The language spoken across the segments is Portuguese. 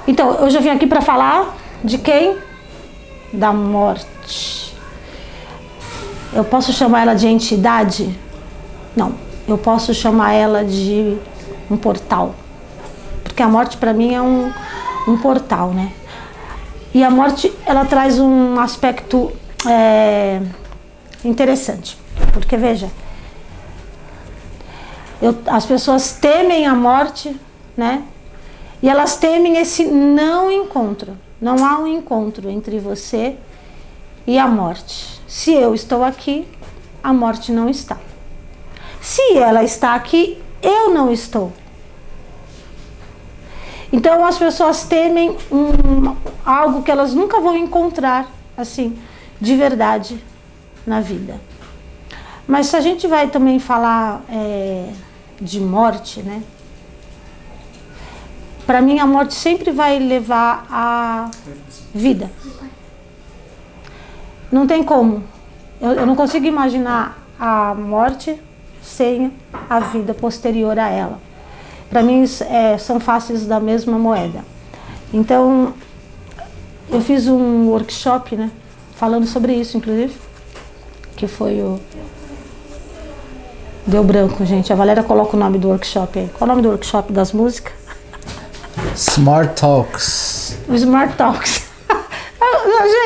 Então, hoje eu vim aqui para falar de quem? Da morte. Eu posso chamar ela de entidade? Não, eu posso chamar ela de um portal. Porque a morte para mim é um portal, né? E a morte, ela traz um aspecto interessante. Porque, veja, as pessoas temem a morte, né? E elas temem esse não encontro. Não há um encontro entre você e a morte. Se eu estou aqui, a morte não está. Se ela está aqui, eu não estou. Então as pessoas temem algo que elas nunca vão encontrar, assim, de verdade na vida. Mas se a gente vai também falar de morte, né? Para mim, a morte sempre vai levar à vida. Não tem como. Eu não consigo imaginar a morte sem a vida posterior a ela. Para mim, são faces da mesma moeda. Então, eu fiz um workshop, né? Falando sobre isso, inclusive. Que foi o... Deu branco, gente. A Valéria coloca o nome do workshop aí. Qual é o nome do workshop das músicas? Smart Talks. O Smart Talks.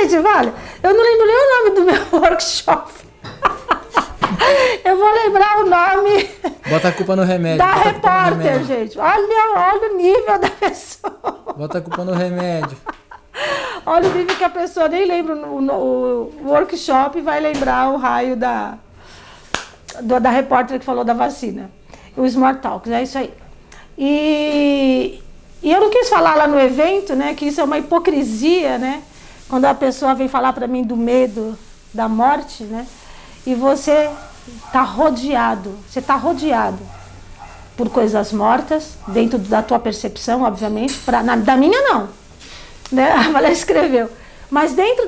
Gente, vale, eu não lembro nem o nome do meu workshop. Eu vou lembrar o nome. Bota a culpa no remédio. Da repórter, gente. Olha o nível da pessoa. Bota a culpa no remédio. Olha o nível que a pessoa nem lembra o workshop e vai lembrar o raio da repórter que falou da vacina. O Smart Talks, é isso aí. E eu não quis falar lá no evento, né, que isso é uma hipocrisia, né, quando a pessoa vem falar para mim do medo da morte, né, e você está rodeado por coisas mortas, dentro da tua percepção, obviamente, da minha não, né, a Valéria escreveu, mas dentro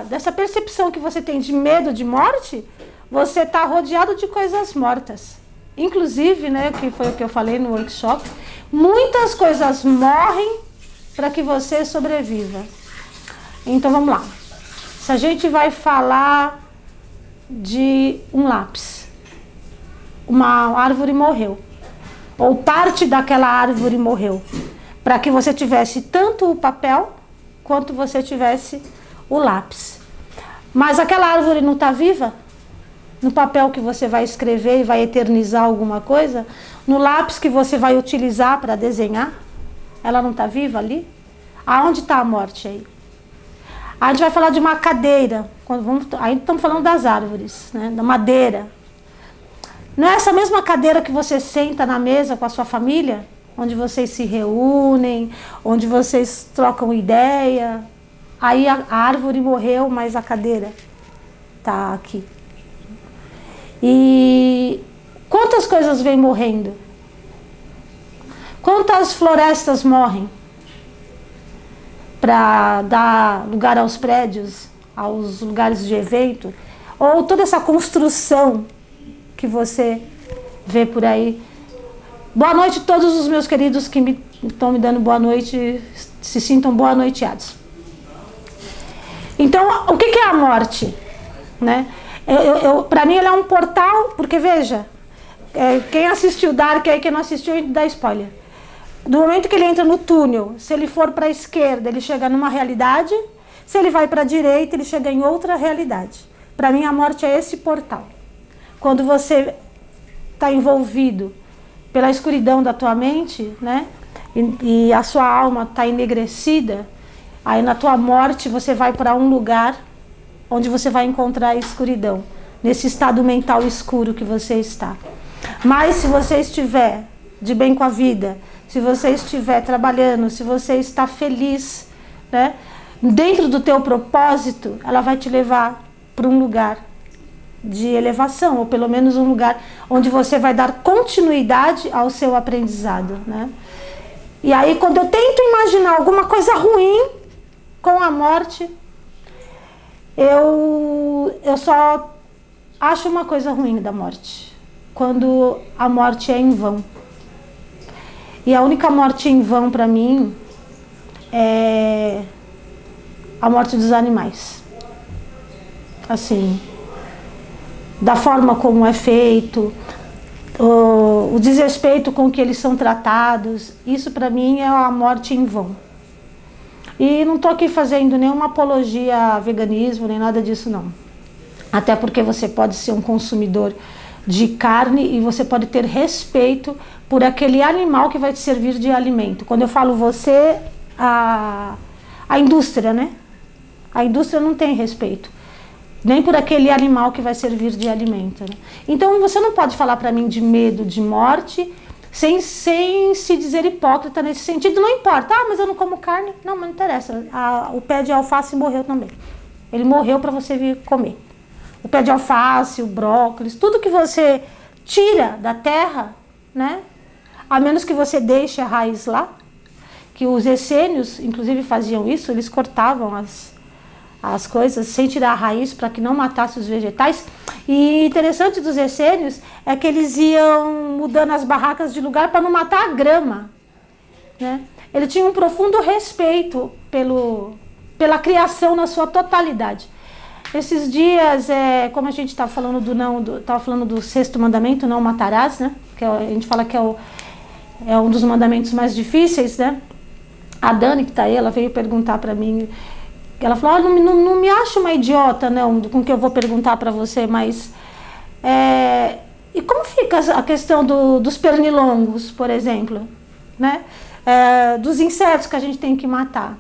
dessa percepção que você tem de medo de morte, você está rodeado de coisas mortas. Inclusive, né, que foi o que eu falei no workshop, muitas coisas morrem para que você sobreviva. Então vamos lá. Se a gente vai falar de um lápis, uma árvore morreu, ou parte daquela árvore morreu, para que você tivesse tanto o papel quanto você tivesse o lápis. Mas aquela árvore não está viva? No papel que você vai escrever e vai eternizar alguma coisa, no lápis que você vai utilizar para desenhar, ela não está viva ali? Aonde está a morte aí? A gente vai falar de uma cadeira, aí estamos falando das árvores, né, da madeira. Não é essa mesma cadeira que você senta na mesa com a sua família, onde vocês se reúnem, onde vocês trocam ideia, aí a árvore morreu, mas a cadeira está aqui. E quantas coisas vêm morrendo? Quantas florestas morrem para dar lugar aos prédios, aos lugares de evento? Ou toda essa construção que você vê por aí? Boa noite a todos os meus queridos que estão me dando boa noite, se sintam boa noiteados. Então, o que é a morte, né? Para mim, ele é um portal, porque veja, quem assistiu Dark aí, quem não assistiu, dá spoiler. Do momento que ele entra no túnel, se ele for para a esquerda, ele chega numa realidade, se ele vai para a direita, ele chega em outra realidade. Para mim, a morte é esse portal. Quando você está envolvido pela escuridão da tua mente, né, e a sua alma está enegrecida, aí na tua morte você vai para um lugar onde você vai encontrar a escuridão, nesse estado mental escuro que você está. Mas se você estiver de bem com a vida, se você estiver trabalhando, se você está feliz, né, dentro do teu propósito, ela vai te levar para um lugar de elevação, ou pelo menos um lugar onde você vai dar continuidade ao seu aprendizado, né? E aí, quando eu tento imaginar alguma coisa ruim com a morte, eu só acho uma coisa ruim da morte, quando a morte é em vão. E a única morte em vão para mim é a morte dos animais. Assim, da forma como é feito, o desrespeito com que eles são tratados, isso para mim é a morte em vão. E não estou aqui fazendo nenhuma apologia a veganismo, nem nada disso não. Até porque você pode ser um consumidor de carne e você pode ter respeito por aquele animal que vai te servir de alimento. Quando eu falo você, a indústria, né? A indústria não tem respeito, nem por aquele animal que vai servir de alimento, né? Então você não pode falar para mim de medo de morte sem se dizer hipócrita nesse sentido. Não importa, mas eu não como carne. Não, mas não interessa. O pé de alface morreu também. Ele morreu para você vir comer. O pé de alface, o brócolis, tudo que você tira da terra, né? A menos que você deixe a raiz lá, que os essênios, inclusive, faziam isso, eles cortavam as coisas sem tirar a raiz para que não matasse os vegetais. E interessante dos essênios é que eles iam mudando as barracas de lugar para não matar a grama, né? Ele tinha um profundo respeito pela criação na sua totalidade. Esses dias, como a gente está falando falando do sexto mandamento, não matarás, né? Que a gente fala que é um dos mandamentos mais difíceis, né? A Dani, que está aí, ela veio perguntar para mim. Ela falou, não me acho uma idiota, não, com o que eu vou perguntar para você, mas... e como fica a questão dos pernilongos, por exemplo, né? Dos insetos que a gente tem que matar.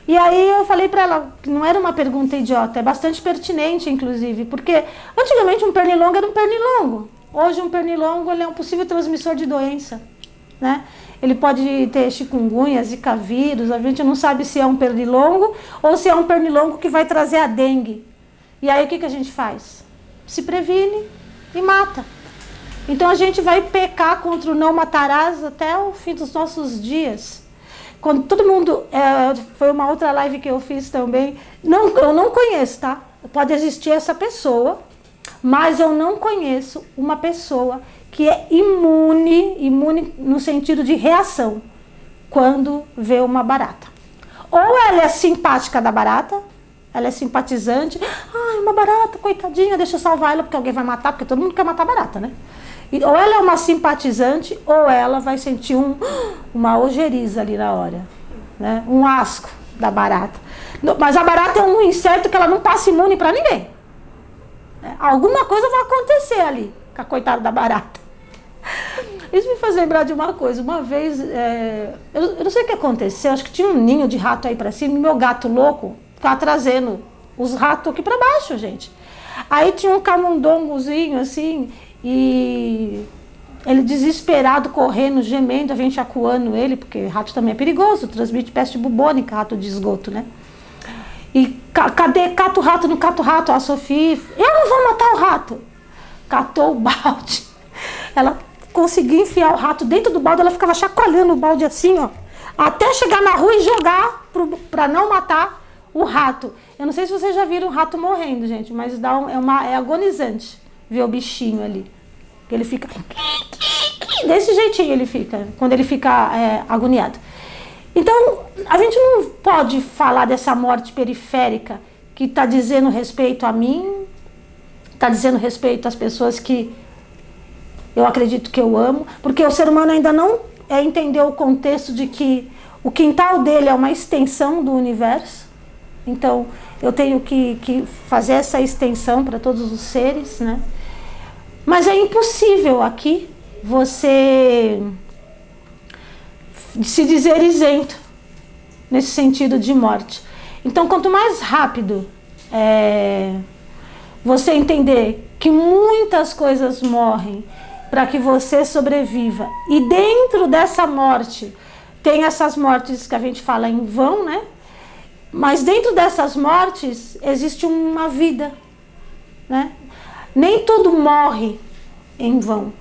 E aí eu falei para ela que não era uma pergunta idiota, é bastante pertinente, inclusive, porque antigamente um pernilongo era um pernilongo. Hoje um pernilongo ele é um possível transmissor de doença, né? Ele pode ter chikungunya, zika vírus, a gente não sabe se é um pernilongo ou se é um pernilongo que vai trazer a dengue. E aí o que a gente faz? Se previne e mata. Então a gente vai pecar contra o não matarás até o fim dos nossos dias. Quando todo mundo... foi uma outra live que eu fiz também. Eu não conheço, tá? Pode existir essa pessoa, mas eu não conheço uma pessoa que é imune no sentido de reação, quando vê uma barata. Ou ela é simpática da barata, ela é simpatizante. Ai, uma barata, coitadinha, deixa eu salvar ela porque alguém vai matar, porque todo mundo quer matar barata, né? Ou ela é uma simpatizante, ou ela vai sentir uma ojeriza ali na hora, né? Um asco da barata. Mas a barata é um inseto que ela não passa imune para ninguém. Alguma coisa vai acontecer ali com a coitada da barata. Isso me faz lembrar de uma coisa. Uma vez, eu não sei o que aconteceu, acho que tinha um ninho de rato aí pra cima, e meu gato louco ficava trazendo os ratos aqui pra baixo, gente. Aí tinha um camundongozinho assim, e ele desesperado, correndo, gemendo, a gente acuando ele, porque rato também é perigoso, transmite peste bubônica, rato de esgoto, né? E cadê? Cata o rato, não cata o rato. A Sofia, eu não vou matar o rato. Catou o balde. Ela conseguiu enfiar o rato dentro do balde, ela ficava chacoalhando o balde assim, ó, até chegar na rua e jogar para não matar o rato. Eu não sei se vocês já viram um rato morrendo, gente, mas é agonizante ver o bichinho ali. Ele fica... Desse jeitinho ele fica, quando ele fica agoniado. Então, a gente não pode falar dessa morte periférica que está dizendo respeito a mim, está dizendo respeito às pessoas que eu acredito que eu amo, porque o ser humano ainda não entendeu o contexto de que o quintal dele é uma extensão do universo. Então, eu tenho que fazer essa extensão para todos os seres, né? Mas é impossível aqui você se dizer isento nesse sentido de morte. Então, quanto mais rápido você entender que muitas coisas morrem para que você sobreviva, e dentro dessa morte tem essas mortes que a gente fala em vão, né? Mas dentro dessas mortes existe uma vida, né? Nem tudo morre em vão.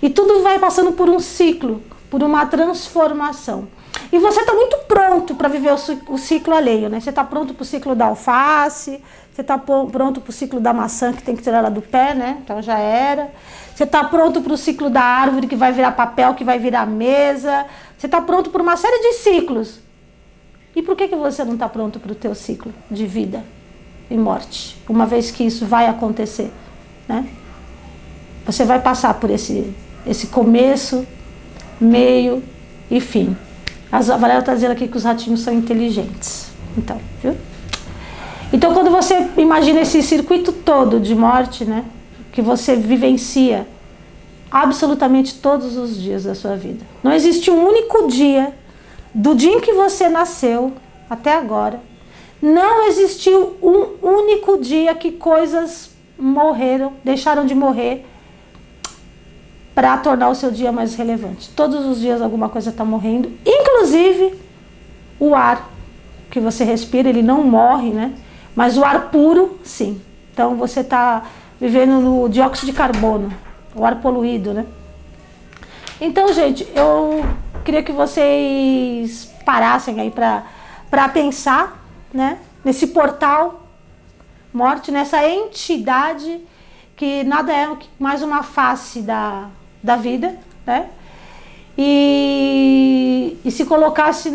E tudo vai passando por um ciclo, por uma transformação. E você está muito pronto para viver o ciclo alheio, né? Você está pronto para o ciclo da alface, você está pronto para o ciclo da maçã, que tem que tirar ela do pé, né? Então já era. Você está pronto para o ciclo da árvore, que vai virar papel, que vai virar mesa. Você está pronto para uma série de ciclos. E por que você não está pronto para o teu ciclo de vida e morte? Uma vez que isso vai acontecer, né? Você vai passar por esse começo, meio e fim. A Valéria está dizendo aqui que os ratinhos são inteligentes. Então, viu? Então, quando você imagina esse circuito todo de morte, né? Que você vivencia absolutamente todos os dias da sua vida. Não existe um único dia, do dia em que você nasceu até agora, não existiu um único dia que coisas morreram, deixaram de morrer para tornar o seu dia mais relevante. Todos os dias alguma coisa está morrendo, inclusive o ar que você respira, ele não morre, né? Mas o ar puro, sim. Então você está vivendo no dióxido de carbono, o ar poluído, né? Então, gente, eu queria que vocês parassem aí para pensar, né? Nesse portal morte, nessa entidade que nada é mais uma face da vida, né? E se colocasse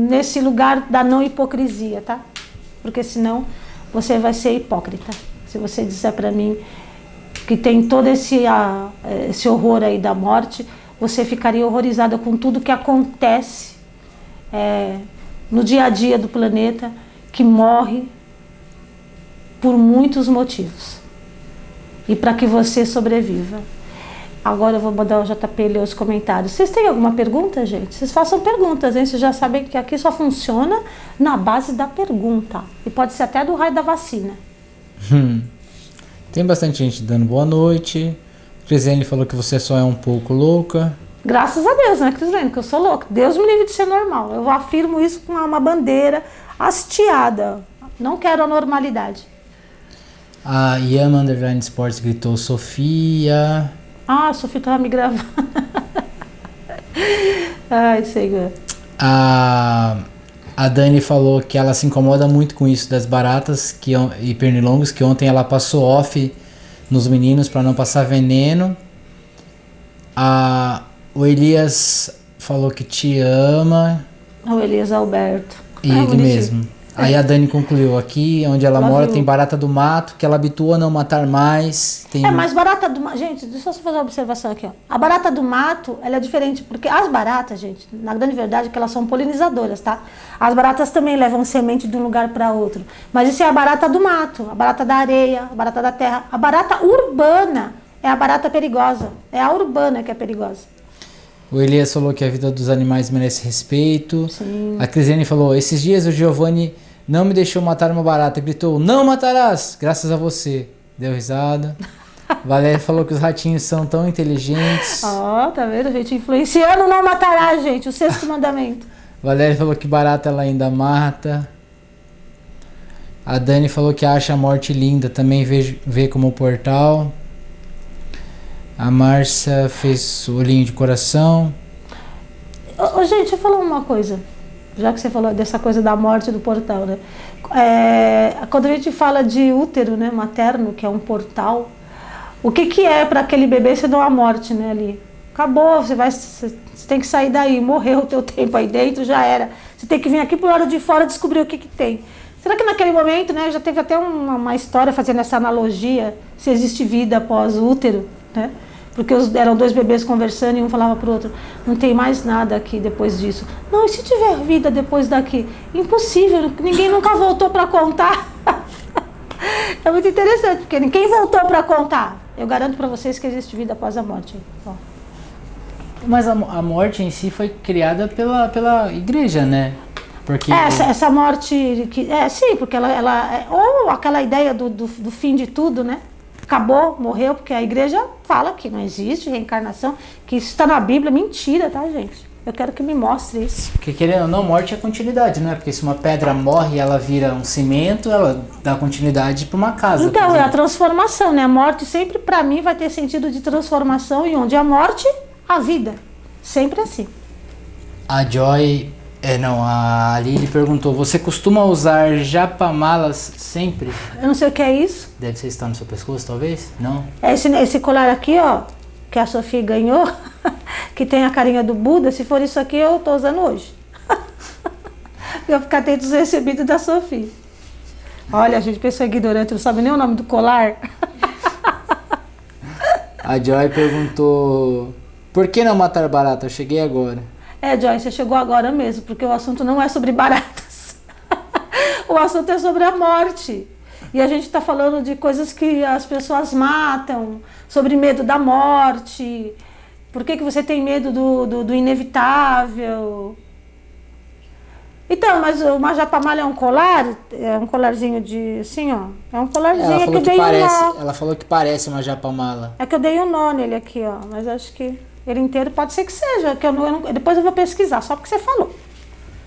nesse lugar da não hipocrisia, tá? Porque senão você vai ser hipócrita. Se você disser para mim que tem todo esse horror aí da morte, você ficaria horrorizada com tudo que acontece no dia a dia do planeta, que morre por muitos motivos. E para que você sobreviva. Agora eu vou mandar o JP ler os comentários. Vocês têm alguma pergunta, gente? Vocês façam perguntas, hein? Vocês já sabem que aqui só funciona na base da pergunta. E pode ser até do raio da vacina. Tem bastante gente dando boa noite. Crislene falou que você só é um pouco louca. Graças a Deus, né, Crislene? Que eu sou louca. Deus me livre de ser normal. Eu afirmo isso com uma bandeira hasteada. Não quero a normalidade. A Yama Underline Sports gritou Sofia. Ah, a Sofia estava me gravando. Ai, Senhor. A Dani falou que ela se incomoda muito com isso das baratas e pernilongos, que ontem ela passou off nos meninos para não passar veneno. O Elias falou que te ama. O Elias Alberto. Ele mesmo. Aí a Dani concluiu, aqui onde ela mora tem barata do mato, que ela habitua a não matar mais. Mas barata do mato... Gente, deixa eu só fazer uma observação aqui. Ó. A barata do mato, ela é diferente, porque as baratas, gente, na grande verdade, é que elas são polinizadoras, tá? As baratas também levam semente de um lugar para outro. Mas isso é a barata do mato, a barata da areia, a barata da terra. A barata urbana é a barata perigosa. É a urbana que é perigosa. O Elias falou que a vida dos animais merece respeito. Sim. A Crislene falou, esses dias o Giovanni não me deixou matar uma barata. Gritou, não matarás, graças a você. Deu risada. Valéria falou que os ratinhos são tão inteligentes. Ó, tá vendo, gente? Influenciando não matará, gente. O 6º mandamento. Valéria falou que barata ela ainda mata. A Dani falou que acha a morte linda. Também vê como portal. A Márcia fez o olhinho de coração. Gente, deixa eu falar uma coisa. Já que você falou dessa coisa da morte do portal, né? Quando a gente fala de útero, né, materno, que é um portal, o que é para aquele bebê se dá a morte, né, ali? Acabou, você tem que sair daí, morreu o teu tempo aí dentro, já era. Você tem que vir aqui pro lado de fora descobrir o que tem. Será que naquele momento, né, já teve até uma história fazendo essa analogia, se existe vida após o útero, né? Porque eram 2 bebês conversando e um falava pro outro, não tem mais nada aqui depois disso. Não, e se tiver vida depois daqui? Impossível, ninguém nunca voltou para contar. É muito interessante, porque ninguém voltou para contar. Eu garanto para vocês que existe vida após a morte. Ó. Mas a morte em si foi criada pela igreja, né? Porque essa morte, sim, porque ela ou aquela ideia do fim de tudo, né? Acabou, morreu, porque a igreja fala que não existe reencarnação, que isso está na Bíblia, mentira, tá, gente? Eu quero que me mostre isso. Porque querendo ou não, morte é continuidade, né? Porque se uma pedra morre e ela vira um cimento, ela dá continuidade para uma casa. Então, é a transformação, né? A morte sempre, para mim, vai ter sentido de transformação, e onde a morte, a vida. Sempre assim. A Joy... a Lili perguntou, você costuma usar japamalas sempre? Eu não sei o que é isso. Deve ser estar no seu pescoço, talvez? Não? Esse colar aqui, ó, que a Sofia ganhou, que tem a carinha do Buda, se for isso aqui, eu tô usando hoje. Eu vou ficar atento aos recebidos da Sofia. Olha, a gente, pessoa ignorante, não sabe nem o nome do colar. A Joy perguntou, por que não matar barata? Eu cheguei agora. Joy, você chegou agora mesmo, porque o assunto não é sobre baratas. O assunto é sobre a morte. E a gente está falando de coisas que as pessoas matam, sobre medo da morte. Por que você tem medo do inevitável? Então, mas uma japamala é um colar? É um colarzinho de, assim, ó. É um colarzinho que eu dei um nó. Ela falou que parece uma japamala. É que eu dei um nó nele aqui, ó. Mas acho que... ele inteiro pode ser que seja, que depois eu vou pesquisar, só porque você falou,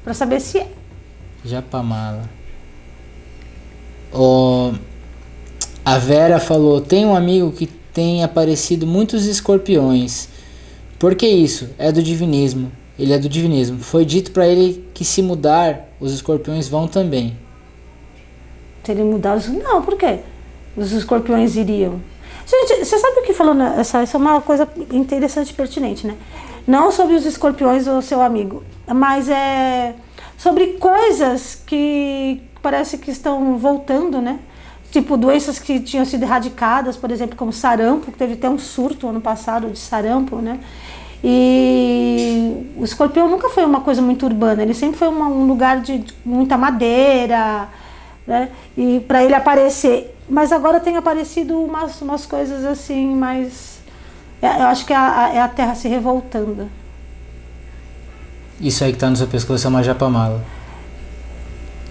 para saber se é. Japamala. A Vera falou, tem um amigo que tem aparecido muitos escorpiões. Por que isso? É do divinismo. Ele é do divinismo. Foi dito para ele que se mudar, os escorpiões vão também. Se ele mudar, não, por quê? Os escorpiões iriam. Gente, você sabe o que falou? Essa é uma coisa interessante e pertinente, né? Não sobre os escorpiões ou seu amigo, mas sobre coisas que parece que estão voltando, né? Tipo, doenças que tinham sido erradicadas, por exemplo, como sarampo, que teve até um surto ano passado de sarampo, né? E o escorpião nunca foi uma coisa muito urbana, ele sempre foi um lugar de muita madeira, né? E para ele aparecer... Mas agora tem aparecido umas coisas assim, mais... Eu acho que é a Terra se revoltando. Isso aí que tá no seu pescoço é uma japamala.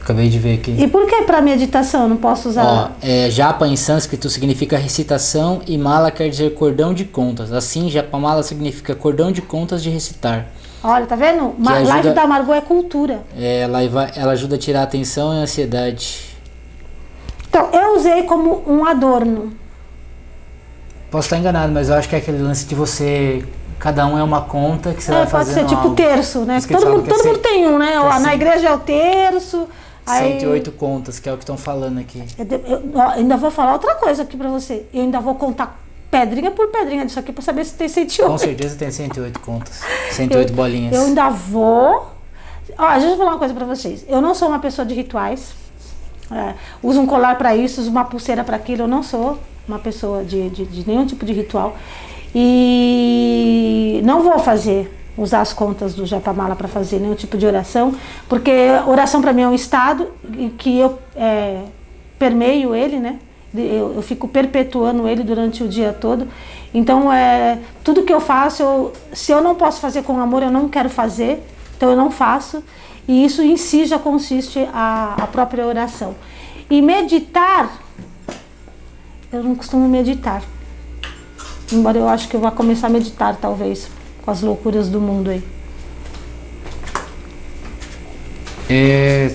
Acabei de ver aqui. E por que para meditação eu não posso usar? Japa em sânscrito significa recitação e mala quer dizer cordão de contas. Assim, japamala significa cordão de contas de recitar. Olha, tá vendo? Live da Margot é cultura. Ela ajuda a tirar a atenção e a ansiedade. Então, eu usei como um adorno. Posso estar enganado, mas eu acho que é aquele lance de você... Cada um é uma conta que você vai fazendo pode ser tipo algo. Terço, né? Todo mundo tem um, né? Lá na igreja é o terço. 108 contas, que é o que estão falando aqui. Eu ainda vou falar outra coisa aqui pra você. Eu ainda vou contar pedrinha por pedrinha disso aqui pra saber se tem 108. Com certeza tem 108 contas. 108 bolinhas. Eu ainda vou... deixa eu falar uma coisa pra vocês. Eu não sou uma pessoa de rituais. Uso um colar para isso, uso uma pulseira para aquilo. Eu não sou uma pessoa de nenhum tipo de ritual. E não vou usar as contas do japamala para fazer nenhum tipo de oração, porque oração para mim é um estado que eu permeio ele, né? Eu fico perpetuando ele durante o dia todo. Então, tudo que eu faço, se eu não posso fazer com amor, eu não quero fazer, então eu não faço. E isso em si já consiste a própria oração. E meditar, eu não costumo meditar. Embora eu acho que eu vá começar a meditar, talvez, com as loucuras do mundo aí.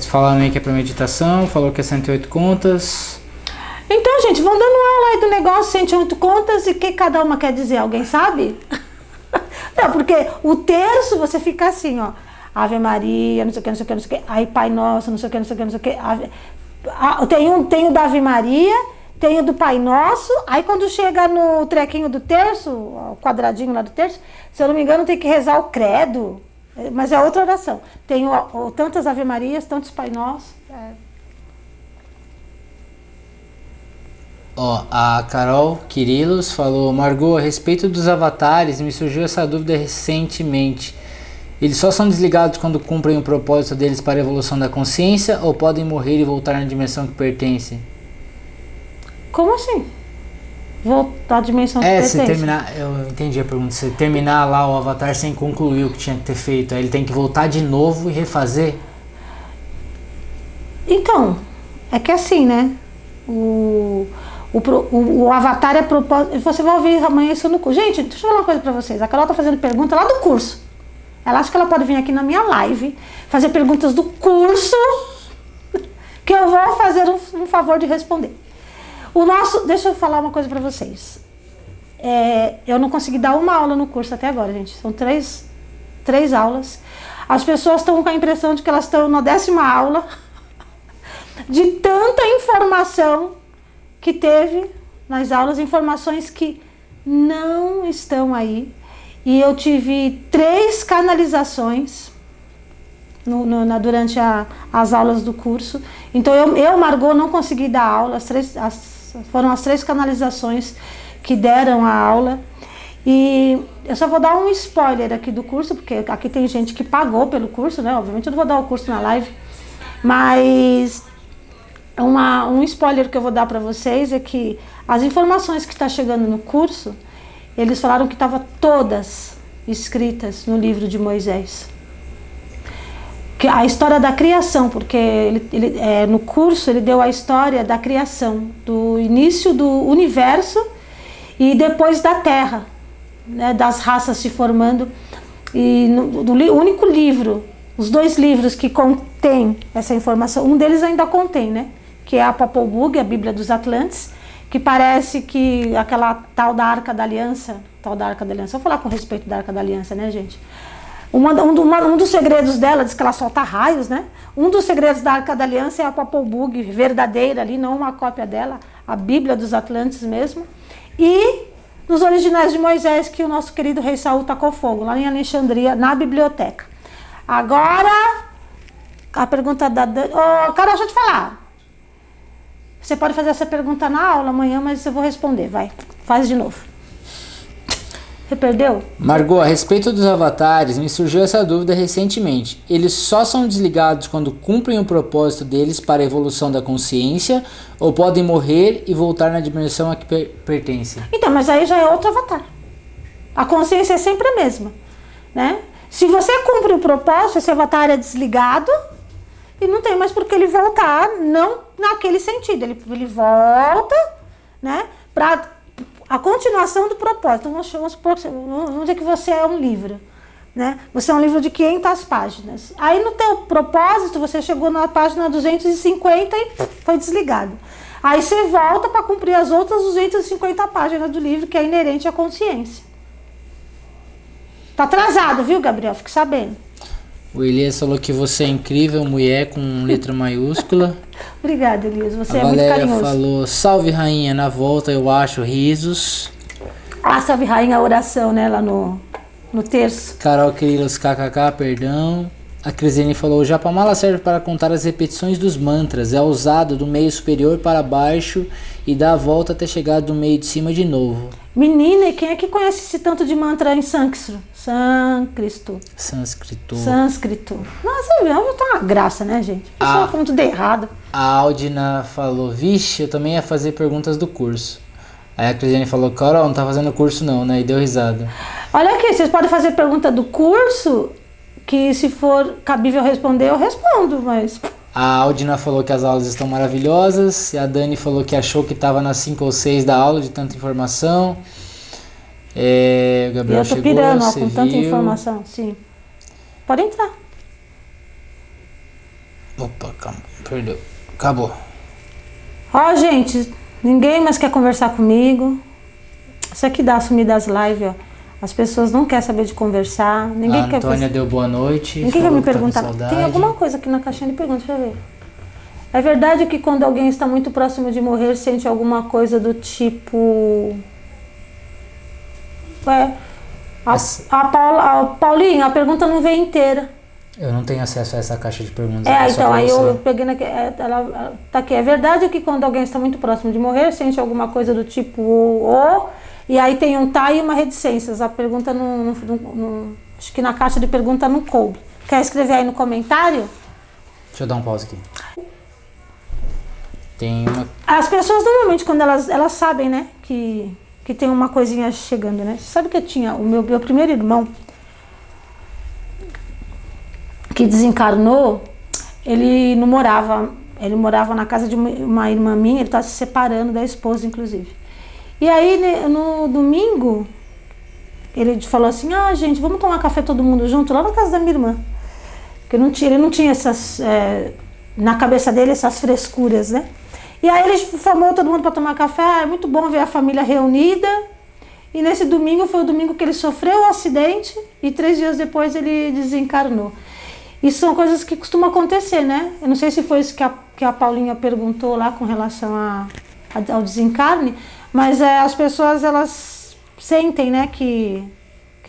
Falaram aí que é para meditação, falou que é 108 contas. Então, gente, vão dando aula aí do negócio, 108 contas, e o que cada uma quer dizer? Alguém sabe? Não, porque o terço você fica assim, ó. Ave Maria, não sei o que, não sei o que, não sei o que. Aí Pai Nosso, não sei o que, não sei o que, não sei o que. Tem o da Ave Maria, tem o do Pai Nosso. Aí quando chega no trequinho do terço, o quadradinho lá do terço, se eu não me engano, tem que rezar o credo. Mas é outra oração. Tem tantas Ave Marias, tantos Pai Nosso. A Carol Quirilos falou: Margot, a respeito dos avatares, me surgiu essa dúvida recentemente. Eles só são desligados quando cumprem o propósito deles para a evolução da consciência ou podem morrer e voltar na dimensão que pertencem? Como assim? Voltar à dimensão que pertence? Se terminar, eu entendi a pergunta. Se terminar lá o avatar sem concluir o que tinha que ter feito, aí ele tem que voltar de novo e refazer? Então, é que assim, né? O avatar é propósito. Você vai ouvir amanhã isso no curso. Gente, deixa eu falar uma coisa pra vocês. A Carol tá fazendo pergunta lá do curso. Ela acha que ela pode vir aqui na minha live fazer perguntas do curso que eu vou fazer um favor de responder. Deixa eu falar uma coisa pra vocês. Eu não consegui dar uma aula no curso até agora, gente. São três aulas. As pessoas estão com a impressão de que elas estão na 10ª aula, de tanta informação que teve nas aulas, informações que não estão aí. E eu tive 3 canalizações durante as aulas do curso. Então Margot, não consegui dar aula. Foram as 3 canalizações que deram a aula. E eu só vou dar um spoiler aqui do curso, porque aqui tem gente que pagou pelo curso, né? Obviamente eu não vou dar o curso na live, mas um spoiler que eu vou dar para vocês é que as informações que está chegando no curso, eles falaram que estavam todas escritas no livro de Moisés. Que a história da criação, porque no curso ele deu a história da criação, do início do universo e depois da Terra, né, das raças se formando. E o único livro, os 2 livros que contém essa informação, um deles ainda contém, né, que é a Popol Vuh, a Bíblia dos Atlantes, que parece que aquela tal da Arca da Aliança, vou falar com respeito da Arca da Aliança, né, gente? Um dos segredos dela, diz que ela solta raios, né? Um dos segredos da Arca da Aliança é a Popol Vuh verdadeira ali, não uma cópia dela, a Bíblia dos Atlantes mesmo. E nos originais de Moisés, que o nosso querido rei Saul tacou fogo, lá em Alexandria, na biblioteca. Agora, a pergunta da Dani... Carol, deixa eu te falar. Você pode fazer essa pergunta na aula amanhã, mas eu vou responder, vai. Faz de novo. Você perdeu? Margot, a respeito dos avatares, me surgiu essa dúvida recentemente. Eles só são desligados quando cumprem o propósito deles para a evolução da consciência ou podem morrer e voltar na dimensão a que pertencem? Então, mas aí já é outro avatar. A consciência é sempre a mesma, né? Se você cumpre o propósito, esse avatar é desligado e não tem mais por que ele voltar, não naquele sentido. Ele volta, né, para a continuação do propósito. Vamos dizer que você é um livro, né? Você é um livro de 500 páginas. Aí no teu propósito você chegou na página 250 e foi desligado. Aí você volta para cumprir as outras 250 páginas do livro, que é inerente à consciência. Tá atrasado, viu, Gabriel? Fique sabendo. O Elias falou que você é incrível, mulher com letra maiúscula. Obrigada, Elias. Você é muito carinhoso. A Valéria falou, salve rainha, na volta eu acho risos. Ah, salve rainha, a oração, né, lá no terço. Carol Quirilos, kkk, perdão. A Crisine falou, o japamala serve para contar as repetições dos mantras. É usado do meio superior para baixo e dá a volta até chegar do meio de cima de novo. Menina, e quem é que conhece esse tanto de mantra em sânscrito? Sânscrito. Nossa, viu? Tá uma graça, né, gente? A pessoa falando tudo errado. A Aldina falou, vixe, eu também ia fazer perguntas do curso. Aí a Crisine falou, Carol, não tá fazendo curso não, né? E deu risada. Olha aqui, vocês podem fazer pergunta do curso, que se for cabível responder, eu respondo, mas... A Aldina falou que as aulas estão maravilhosas. E a Dani falou que achou que estava nas 5 ou 6 da aula de tanta informação. O Gabriel chegou, pirando, ó, com tanta informação, sim. Pode entrar. Opa, calma, perdeu. Acabou. Ó, gente, ninguém mais quer conversar comigo. Isso aqui dá sumida das lives, ó. As pessoas não querem saber de conversar. Ninguém quer. A Antônia deu boa noite. Ninguém quer me perguntar. Tem alguma coisa aqui na caixinha de perguntas, deixa eu ver. É verdade que quando alguém está muito próximo de morrer, sente alguma coisa do tipo... Paulinho, a pergunta não veio inteira. Eu não tenho acesso a essa caixa de perguntas. Então, aí eu peguei ela tá aqui. É verdade que quando alguém está muito próximo de morrer, sente alguma coisa do tipo... E aí tem um tá e uma reticências. A pergunta não... Acho que na caixa de pergunta não coube. Quer escrever aí no comentário? Deixa eu dar um pause aqui. Tem uma... As pessoas normalmente, quando elas sabem, né, que tem uma coisinha chegando, né? Você sabe que eu tinha o meu primeiro irmão, que desencarnou, ele morava na casa de uma irmã minha, ele tá se separando da esposa, inclusive. E aí, no domingo, ele falou assim, gente, vamos tomar café todo mundo junto lá na casa da minha irmã. Porque ele não tinha essas, na cabeça dele, essas frescuras, né? E aí ele chamou todo mundo para tomar café, é muito bom ver a família reunida. E nesse domingo foi o domingo que ele sofreu o acidente e 3 dias depois ele desencarnou. Isso são coisas que costumam acontecer, né? Eu não sei se foi isso que a Paulinha perguntou lá com relação ao desencarne, mas as pessoas, elas sentem, né, que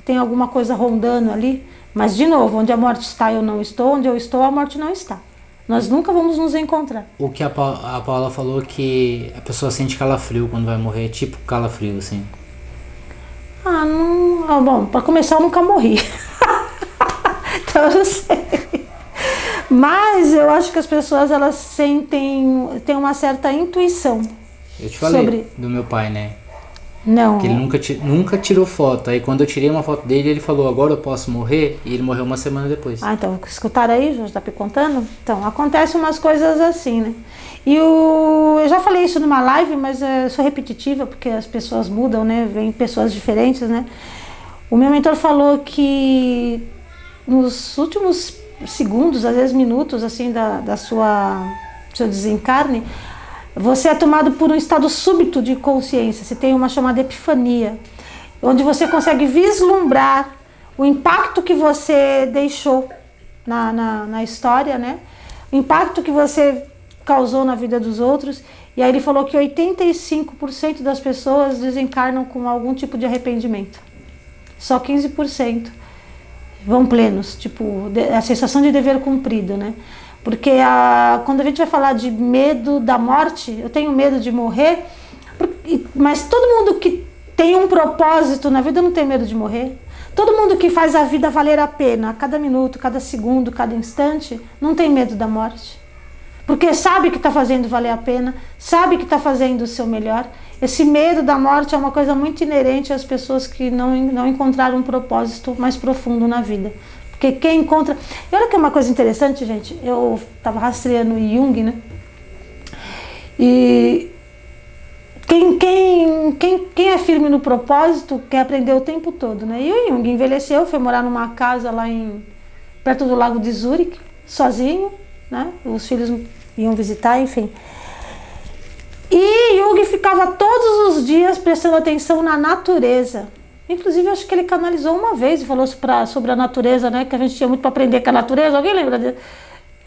tem alguma coisa rondando ali. Mas, de novo, onde a morte está, eu não estou. Onde eu estou, a morte não está. Nós nunca vamos nos encontrar. O que a Paula falou, que a pessoa sente calafrio quando vai morrer, tipo calafrio, assim. Não... bom, para começar, eu nunca morri. Então, eu não sei. Mas eu acho que as pessoas, elas têm uma certa intuição. Eu te falei do meu pai, né? Não. Que ele nunca tirou foto. Aí quando eu tirei uma foto dele, ele falou, agora eu posso morrer? E ele morreu uma semana depois. Então, escutaram aí, já está me contando? Então, acontecem umas coisas assim, né? Eu já falei isso numa live, mas eu sou repetitiva, porque as pessoas mudam, né? Vêm pessoas diferentes, né? O meu mentor falou que nos últimos segundos, às vezes minutos, assim, do seu desencarne, você é tomado por um estado súbito de consciência. Você tem uma chamada epifania, onde você consegue vislumbrar o impacto que você deixou na história, né? O impacto que você causou na vida dos outros. E aí ele falou que 85% das pessoas desencarnam com algum tipo de arrependimento. Só 15% vão plenos, tipo, a sensação de dever cumprido, né? Porque quando a gente vai falar de medo da morte, eu tenho medo de morrer, mas todo mundo que tem um propósito na vida não tem medo de morrer. Todo mundo que faz a vida valer a pena, a cada minuto, cada segundo, cada instante, não tem medo da morte. Porque sabe que está fazendo valer a pena, sabe que está fazendo o seu melhor. Esse medo da morte é uma coisa muito inerente às pessoas que não encontraram um propósito mais profundo na vida. Porque quem encontra... E olha que é uma coisa interessante, gente. Eu estava rastreando Jung, né? E quem é firme no propósito quer aprender o tempo todo, né? E o Jung envelheceu, foi morar numa casa lá perto do Lago de Zurique, sozinho, né? Os filhos iam visitar, enfim. E Jung ficava todos os dias prestando atenção na natureza. Inclusive, acho que ele canalizou uma vez e falou sobre a natureza, né? Que a gente tinha muito para aprender com a natureza. Alguém lembra dele?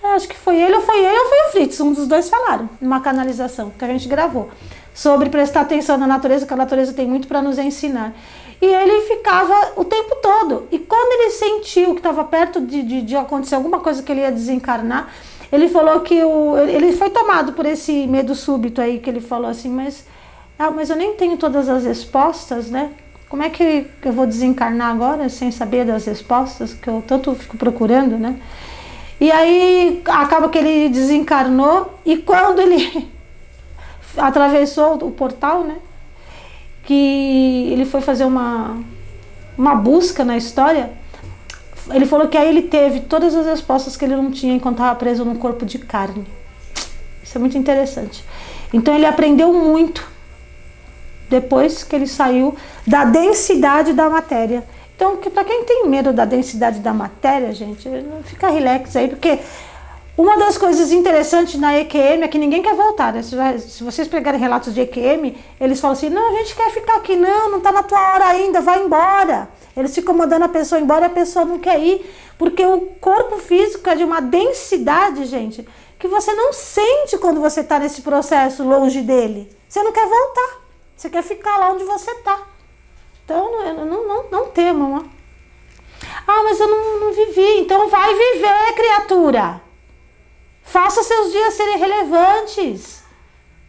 Acho que foi ele ou foi o Fritz. Um dos dois falaram, numa canalização que a gente gravou. Sobre prestar atenção na natureza, que a natureza tem muito para nos ensinar. E ele ficava o tempo todo. E quando ele sentiu que estava perto de acontecer alguma coisa que ele ia desencarnar, ele falou que ele foi tomado por esse medo súbito aí, que ele falou assim, mas eu nem tenho todas as respostas, né? Como é que eu vou desencarnar agora sem saber das respostas que eu tanto fico procurando, né? E aí acaba que ele desencarnou e quando ele atravessou o portal, né? Que ele foi fazer uma busca na história, ele falou que aí ele teve todas as respostas que ele não tinha enquanto estava preso num corpo de carne. Isso é muito interessante. Então ele aprendeu muito depois que ele saiu da densidade da matéria. Então, para quem tem medo da densidade da matéria, gente, fica relax aí, porque uma das coisas interessantes na EQM é que ninguém quer voltar, né? Se vocês pegarem relatos de EQM, eles falam assim, não, a gente quer ficar aqui, não tá na tua hora ainda, vai embora. Eles ficam mandando a pessoa embora e a pessoa não quer ir, porque o corpo físico é de uma densidade, gente, que você não sente quando você está nesse processo longe dele. Você não quer voltar. Você quer ficar lá onde você está. Então, não temam. Né? Mas eu não vivi. Então vai viver, criatura. Faça seus dias serem relevantes.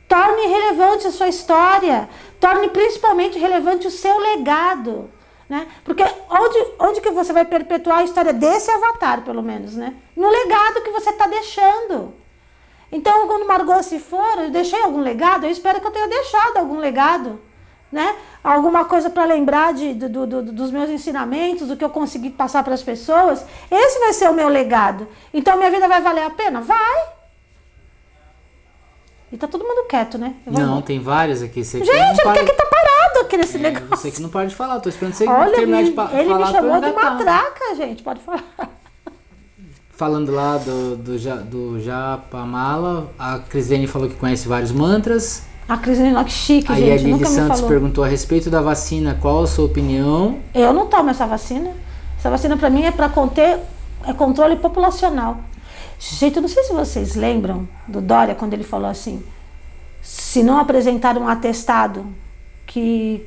Torne relevante a sua história. Torne principalmente relevante o seu legado. Né? Porque onde que você vai perpetuar a história desse avatar, pelo menos? Né? No legado que você está deixando. Então, quando Margot se for, eu deixei algum legado? Eu espero que eu tenha deixado algum legado, né? Alguma coisa para lembrar dos meus ensinamentos, do que eu consegui passar para as pessoas. Esse vai ser o meu legado. Então, minha vida vai valer a pena? Vai! E tá todo mundo quieto, né? Não, tem vários aqui. Gente, porque aqui tá parado aqui nesse negócio. Você que não para de falar, tô esperando você terminar de falar. Ele me chamou de matraca, gente, pode falar. Falando lá do Japamala, a Crislene falou que conhece vários mantras. A Crislene, que chique, aí gente, a Lili Santos perguntou a respeito da vacina, qual a sua opinião? Eu não tomo essa vacina. Essa vacina pra mim é pra conter é controle populacional. Gente, eu não sei se vocês lembram do Dória, quando ele falou assim, se não apresentar um atestado que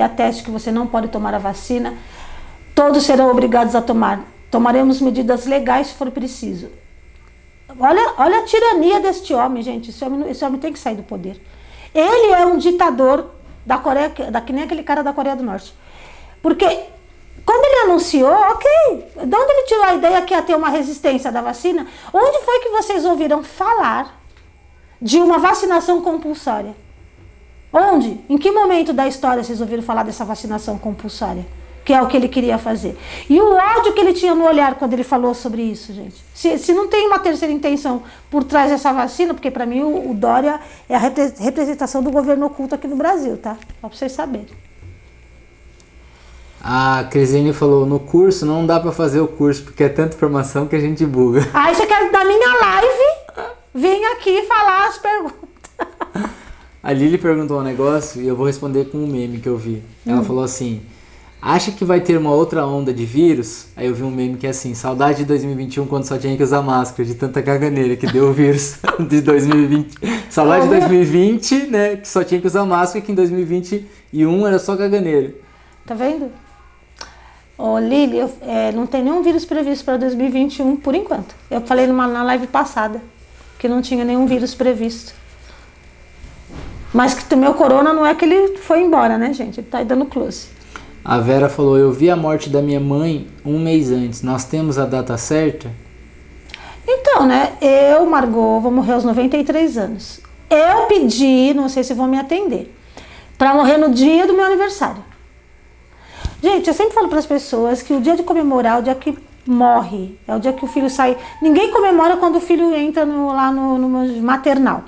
ateste que você não pode tomar a vacina, todos serão obrigados a tomar. Tomaremos medidas legais se for preciso. Olha a tirania deste homem, gente. Esse homem tem que sair do poder. Ele é um ditador da Coreia, que nem aquele cara da Coreia do Norte. Porque quando ele anunciou, ok, de onde ele tirou a ideia que ia ter uma resistência da vacina? Onde foi que vocês ouviram falar de uma vacinação compulsória? Onde? Em que momento da história vocês ouviram falar dessa vacinação compulsória? Que é o que ele queria fazer. E o ódio que ele tinha no olhar quando ele falou sobre isso, gente. Se não tem uma terceira intenção por trás dessa vacina, porque para mim o Dória é a representação do governo oculto aqui no Brasil, tá? Só para vocês saberem. A Crisine falou, no curso não dá para fazer o curso, porque é tanta informação que a gente buga. Aí você quer da minha live, vem aqui falar as perguntas. A Lili perguntou um negócio e eu vou responder com um meme que eu vi. Ela falou assim, acha que vai ter uma outra onda de vírus? Aí eu vi um meme que é assim, saudade de 2021 quando só tinha que usar máscara, de tanta caganeira que deu o vírus de 2020. Saudade de 2020, né, que só tinha que usar máscara, que em 2021 era só caganeira. Tá vendo? Ô Lili, não tem nenhum vírus previsto para 2021 por enquanto. Eu falei na live passada que não tinha nenhum vírus previsto. Mas que o meu corona não é que ele foi embora, né, gente? Ele tá aí dando close. A Vera falou, eu vi a morte da minha mãe um mês antes. Nós temos a data certa? Então, né, eu, Margot, vou morrer aos 93 anos. Eu pedi, não sei se vão me atender, para morrer no dia do meu aniversário. Gente, eu sempre falo para as pessoas que o dia de comemorar é o dia que morre, é o dia que o filho sai. Ninguém comemora quando o filho entra lá no maternal.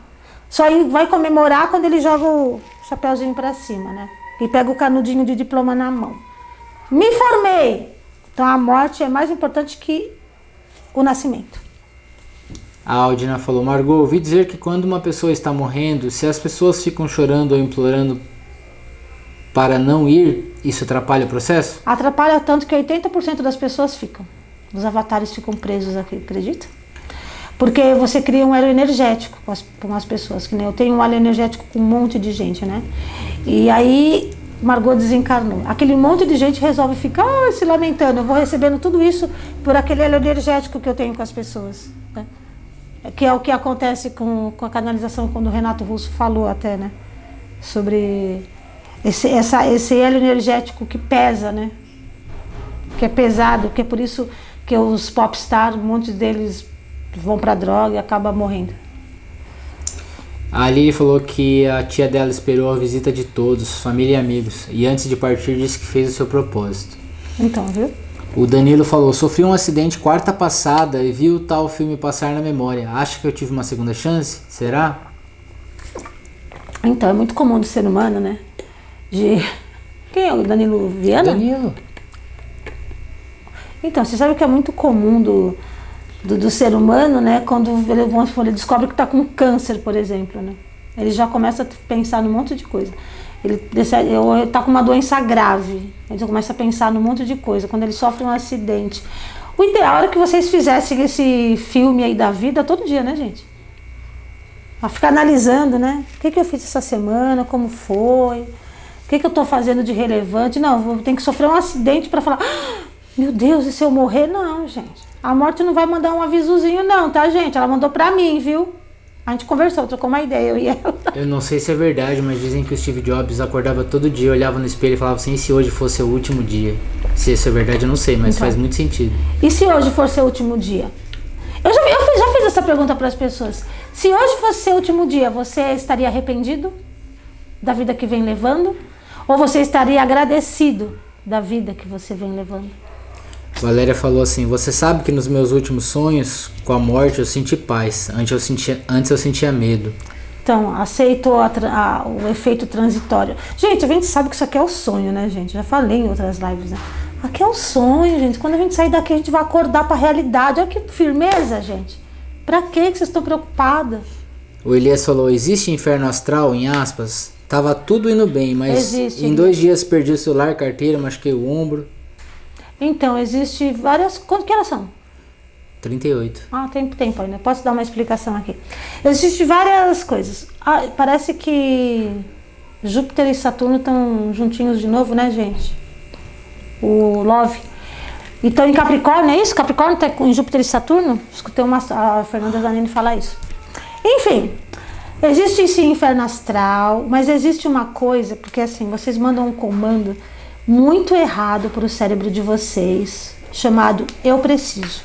Só vai comemorar quando ele joga o chapéuzinho para cima, né? E pega o canudinho de diploma na mão. Me formei! Então a morte é mais importante que o nascimento. A Aldina falou, Margot, ouvi dizer que quando uma pessoa está morrendo, se as pessoas ficam chorando ou implorando para não ir, isso atrapalha o processo? Atrapalha tanto que 80% das pessoas ficam. Os avatares ficam presos aqui, acredita? Porque você cria um elo energético com as pessoas. Que nem eu tenho um elo energético com um monte de gente, né? E aí Margot desencarnou. Aquele monte de gente resolve ficar se lamentando. Eu vou recebendo tudo isso por aquele elo energético que eu tenho com as pessoas, né? Que é o que acontece com a canalização, quando o Renato Russo falou até, né? Sobre esse elo energético que pesa, né? Que é pesado, que é por isso que os popstars, um monte deles vão pra droga e acabam morrendo. A Lili falou que a tia dela esperou a visita de todos, família e amigos, e antes de partir disse que fez o seu propósito. Então, viu? O Danilo falou, sofri um acidente quarta passada e vi o tal filme passar na memória. Acha que eu tive uma segunda chance? Será? Então, é muito comum do ser humano, né? Quem é o Danilo Viana? Danilo. Então, você sabe que é muito comum do ser humano, né? Quando ele descobre que está com câncer, por exemplo, né? Ele já começa a pensar num monte de coisa. Ele está com uma doença grave, ele já começa a pensar num monte de coisa. Quando ele sofre um acidente. O ideal era que vocês fizessem esse filme aí da vida todo dia, né, gente? A ficar analisando, né? O que eu fiz essa semana, como foi, o que eu estou fazendo de relevante. Não, tem que sofrer um acidente para falar, meu Deus, e se eu morrer? Não, gente. A morte não vai mandar um avisozinho não, tá, gente? Ela mandou pra mim, viu? A gente conversou, trocou uma ideia, eu e ela. Eu não sei se é verdade, mas dizem que o Steve Jobs acordava todo dia, olhava no espelho e falava assim, e se hoje fosse o último dia? Se isso é verdade, eu não sei, mas então, faz muito sentido. E se hoje fosse seu último dia? Eu já fiz essa pergunta para as pessoas. Se hoje fosse seu último dia, você estaria arrependido da vida que vem levando? Ou você estaria agradecido da vida que você vem levando? Valéria falou assim, você sabe que nos meus últimos sonhos, com a morte, eu senti paz. Antes eu sentia medo. Então, aceitou o efeito transitório. Gente, a gente sabe que isso aqui é o sonho, né, gente? Já falei em outras lives, né? Aqui é o sonho, gente. Quando a gente sair daqui, a gente vai acordar para a realidade. Olha que firmeza, gente. Pra que vocês estão preocupados? O Elias falou, existe inferno astral, em aspas? Tava tudo indo bem, mas existe, em 2 dias perdi o celular, carteira, machuquei o ombro. Então, existe várias... Quanto que elas são? 38. Ah, tem tempo ainda. Posso dar uma explicação aqui. Existem várias coisas. Parece que Júpiter e Saturno estão juntinhos de novo, né, gente? O Love. Então, em Capricórnio, é isso? Capricórnio está em Júpiter e Saturno? Escutei a Fernanda Zanini falar isso. Enfim, existe sim inferno astral, mas existe uma coisa, porque assim, vocês mandam um comando muito errado para o cérebro de vocês, chamado eu preciso.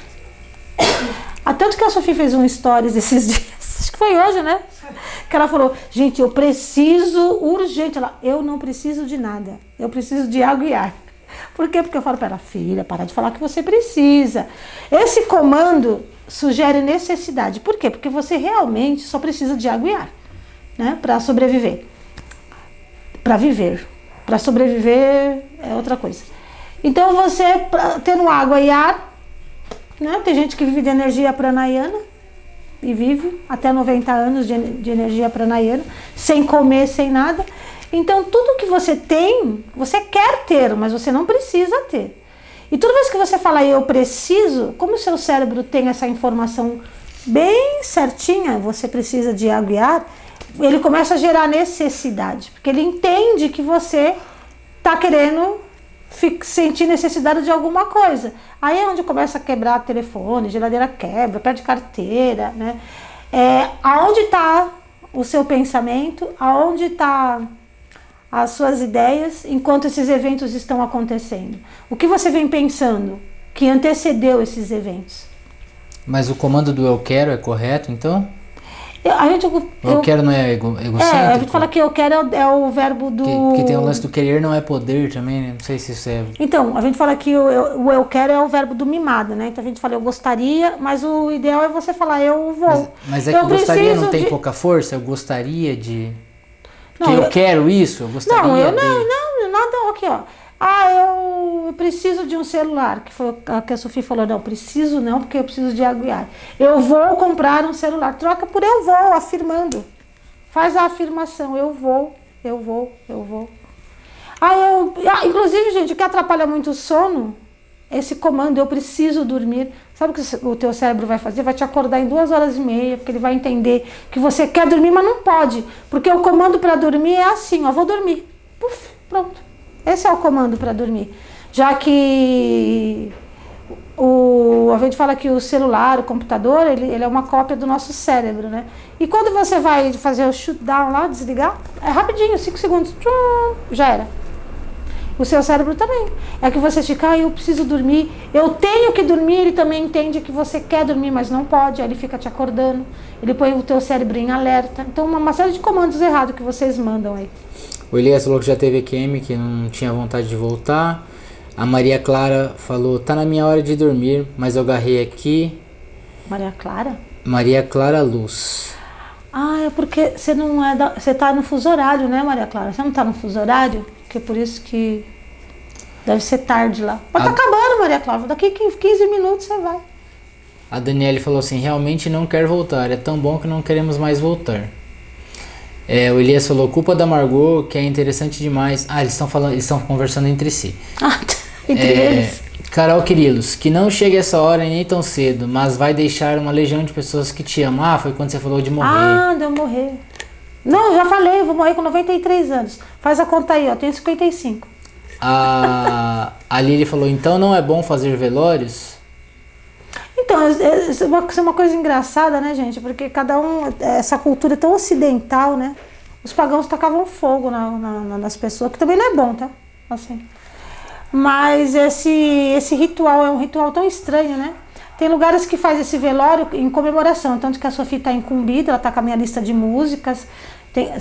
Tanto que a Sofia fez um stories esses dias, acho que foi hoje, né? Que ela falou, gente, eu preciso urgente. Eu não preciso de nada, eu preciso de água e ar. Por quê? Porque eu falo para ela, filha, para de falar que você precisa. Esse comando sugere necessidade. Por quê? Porque você realmente só precisa de água e ar, né? Para sobreviver. Para viver. Para sobreviver é outra coisa. Então você, tendo água e ar, né? Tem gente que vive de energia pranayana e vive até 90 anos de energia pranayana, sem comer, sem nada. Então tudo que você tem, você quer ter, mas você não precisa ter. E toda vez que você fala eu preciso, como o seu cérebro tem essa informação bem certinha, você precisa de água e ar, ele começa a gerar necessidade, porque ele entende que você está querendo sentir necessidade de alguma coisa. Aí é onde começa a quebrar telefone, geladeira quebra, perde carteira, né? Aonde está o seu pensamento, aonde está as suas ideias enquanto esses eventos estão acontecendo? O que você vem pensando que antecedeu esses eventos? Mas o comando do eu quero é correto, então? Eu quero não é egocêntrico? A gente fala que eu quero é o verbo do... Que tem o lance do querer não é poder também, né? Não sei se isso é... Então, a gente fala que o eu quero é o verbo do mimado, né? Então a gente fala eu gostaria, mas o ideal é você falar eu vou. Mas é que eu gostaria não tem pouca força? Eu gostaria de... Não, eu quero isso? Eu gostaria Não, nada, aqui ó. Eu preciso de um celular, que foi o que a Sofia falou, não, preciso não, porque eu preciso de água e ar. Eu vou comprar um celular, troca por eu vou, afirmando. Faz a afirmação, eu vou. Inclusive, gente, o que atrapalha muito o sono, esse comando, eu preciso dormir. Sabe o que o teu cérebro vai fazer? Vai te acordar em 2h30, porque ele vai entender que você quer dormir, mas não pode. Porque o comando para dormir é assim, ó, vou dormir. Puf, pronto. Esse é o comando para dormir. Já que a gente fala que o celular, o computador, ele é uma cópia do nosso cérebro, né? E quando você vai fazer o shutdown lá, desligar, é rapidinho, 5 segundos, tchum, já era. O seu cérebro também. É que você fica, eu preciso dormir, eu tenho que dormir, ele também entende que você quer dormir, mas não pode, aí ele fica te acordando, ele põe o teu cérebro em alerta. Então, uma série de comandos errados que vocês mandam aí. O Elias falou que já teve QM, que não tinha vontade de voltar. A Maria Clara falou, tá na minha hora de dormir, mas eu agarrei aqui. Maria Clara? Maria Clara Luz. É porque você não é você tá no fuso horário, né, Maria Clara? Você não tá no fuso horário? Que é por isso que deve ser tarde lá. Mas tá acabando, Maria Clara. Daqui 15 minutos você vai. A Daniele falou assim, realmente não quer voltar. É tão bom que não queremos mais voltar. O Elias falou, culpa da Margot, que é interessante demais. Eles estão conversando entre si. Entre eles. Carol Quirilos, que não chegue essa hora nem tão cedo, mas vai deixar uma legião de pessoas que te amam. Foi quando você falou de morrer. De eu morrer. Não, eu já falei, eu vou morrer com 93 anos. Faz a conta aí, ó, tenho 55. A Lili falou, então não é bom fazer velórios? Então, isso é uma coisa engraçada, né, gente? Porque cada essa cultura é tão ocidental, né? Os pagãos tacavam fogo nas pessoas, que também não é bom, tá? Assim. Mas esse ritual é um ritual tão estranho, né? Tem lugares que faz esse velório em comemoração, tanto que a Sofia está incumbida, ela está com a minha lista de músicas,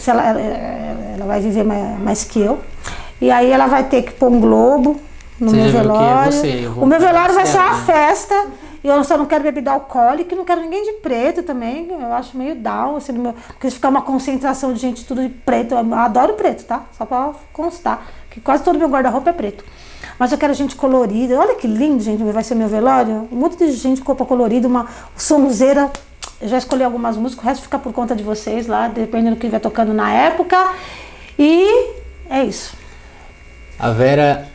ela vai viver mais que eu. E aí ela vai ter que pôr um globo no meu velório. O meu velório vai ser uma festa. E eu só não quero bebida alcoólica, e não quero ninguém de preto também. Eu acho meio down, assim, porque ficar uma concentração de gente tudo de preto. Eu adoro preto, tá? Só pra constar. Que quase todo meu guarda-roupa é preto. Mas eu quero gente colorida. Olha que lindo, gente, vai ser meu velório. Um monte de gente com roupa colorida, uma sonzeira. Eu já escolhi algumas músicas, o resto fica por conta de vocês lá, dependendo do que estiver tocando na época. E é isso. A Vera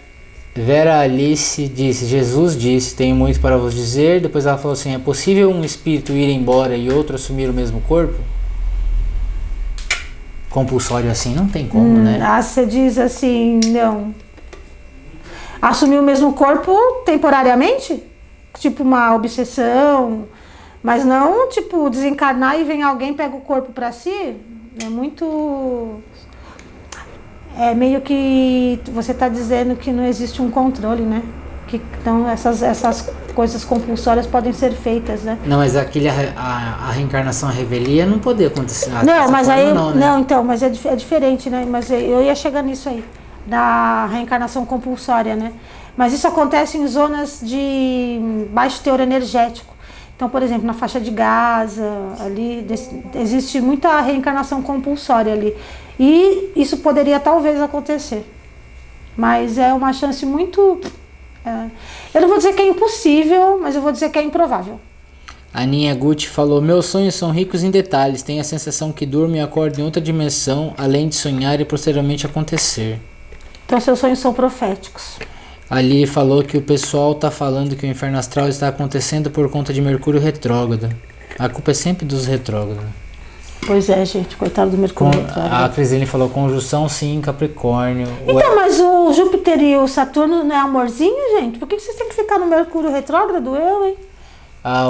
Vera Alice disse, Jesus disse, tenho muito para vos dizer. Depois ela falou assim, é possível um espírito ir embora e outro assumir o mesmo corpo? Compulsório assim não tem como, né? Você diz assim, não. Assumir o mesmo corpo temporariamente? Tipo uma obsessão, mas não tipo desencarnar e vem alguém e pega o corpo para si. É muito... É meio que você está dizendo que não existe um controle, né? Que, então essas coisas compulsórias podem ser feitas, né? Não, mas a reencarnação, a revelia não poderia acontecer. Não, mas aí... Não, né? Não, então, mas é diferente, né? Mas eu ia chegar nisso aí, da reencarnação compulsória, né? Mas isso acontece em zonas de baixo teor energético. Então, por exemplo, na faixa de Gaza, ali, existe muita reencarnação compulsória ali. E isso poderia talvez acontecer. Mas é uma chance muito... eu não vou dizer que é impossível, mas eu vou dizer que é improvável. A Aninha Gucci falou, meus sonhos são ricos em detalhes. Tenho a sensação que durmo e acordo em outra dimensão, além de sonhar e posteriormente acontecer. Então, seus sonhos são proféticos. A Lili falou que o pessoal tá falando que o inferno astral está acontecendo por conta de Mercúrio retrógrado. A culpa é sempre dos retrógrados. Pois é, gente, coitado do Mercúrio retrógrado. A Crisine falou conjunção sim, Capricórnio. Então, mas o Júpiter e o Saturno não é amorzinho, gente? Por que vocês têm que ficar no Mercúrio retrógrado? Eu, hein?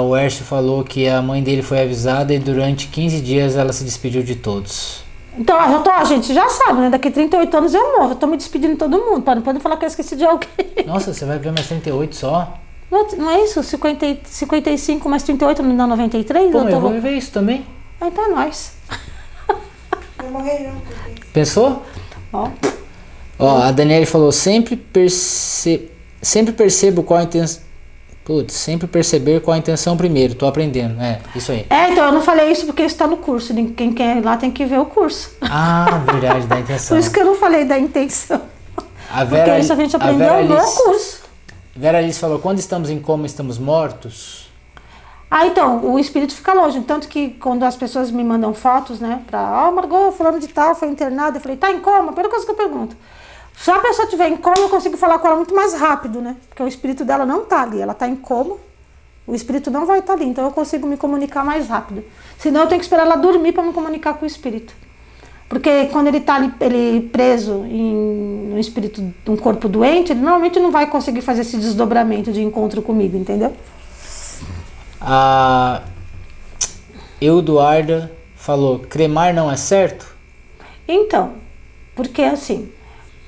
O Ercio falou que a mãe dele foi avisada e durante 15 dias ela se despediu de todos. Então, a gente já sabe, né? Daqui a 38 anos eu morro. Eu tô me despedindo de todo mundo. Podem falar que eu esqueci de alguém. Nossa, você vai ver mais 38 só? Não é isso? 55 mais 38 não dá 93? Pô, eu vou viver isso também. Então é nóis. Vai morrer não. Pensou? Ó, a Daniele falou, sempre percebo qual a intenção... sempre perceber qual a intenção primeiro, tô aprendendo, isso aí. Então eu não falei isso porque isso tá no curso, quem quer ir lá tem que ver o curso. Verdade, da intenção. Por isso que eu não falei da intenção. Porque isso a gente aprendeu no curso. Vera Alice falou, quando estamos em coma, estamos mortos? Então, o espírito fica longe, tanto que quando as pessoas me mandam fotos, né, Margot, fulano de tal, foi internado, eu falei, tá em coma? A primeira coisa que eu pergunto. Se a pessoa estiver em coma, eu consigo falar com ela muito mais rápido, né? Porque o espírito dela não tá ali, ela tá em coma, o espírito não vai estar ali, então eu consigo me comunicar mais rápido. Senão eu tenho que esperar ela dormir para me comunicar com o espírito. Porque quando ele tá ali, ele preso no espírito de um corpo doente, ele normalmente não vai conseguir fazer esse desdobramento de encontro comigo, entendeu? A Eduarda falou, cremar não é certo? Então, porque assim...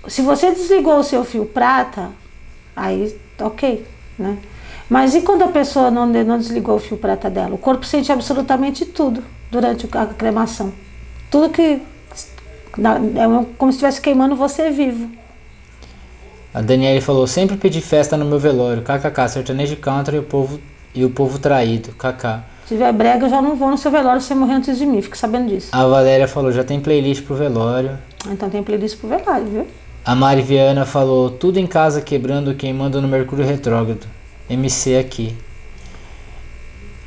Se você desligou o seu fio prata, aí ok, né? Mas e quando a pessoa não desligou o fio prata dela? O corpo sente absolutamente tudo durante a cremação. Tudo que... É como se estivesse queimando você vivo. A Daniele falou, sempre pedi festa no meu velório. KKK, sertanejo country e o povo traído. KK. Se tiver brega, eu já não vou no seu velório se você morrer antes de mim, fique sabendo disso. A Valéria falou, já tem playlist pro velório. Então tem playlist pro velório, viu? A Mari Viana falou, tudo em casa quebrando, queimando no Mercúrio retrógrado. MC aqui.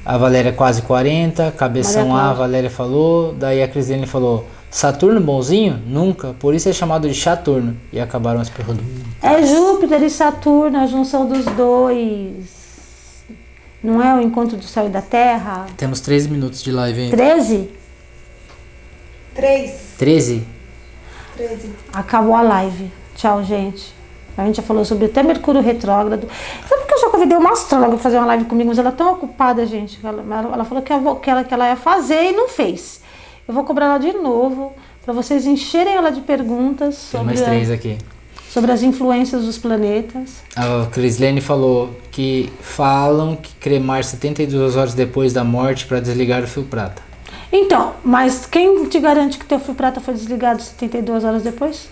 A Valéria quase 40, cabeção A, a Valéria falou. Daí a Crislene falou, Saturno bonzinho? Nunca, por isso é chamado de Chaturno. E acabaram as perguntas. É Júpiter e Saturno, a junção dos dois. Não é o encontro do céu e da terra? Temos 13 minutos de live ainda. 13? 13. 13? Acabou a live. Tchau, gente. A gente já falou sobre até Mercúrio retrógrado. Sabe porque eu já convidei uma astróloga para fazer uma live comigo, mas ela é tão ocupada, gente. Ela falou que ela ia fazer e não fez. Eu vou cobrar ela de novo para vocês encherem ela de perguntas sobre, mais 3 aqui. Sobre as influências dos planetas. A Crislene falou que falam que cremar 72 horas depois da morte para desligar o fio prata. Então, mas quem te garante que teu fio prata foi desligado 72 horas depois?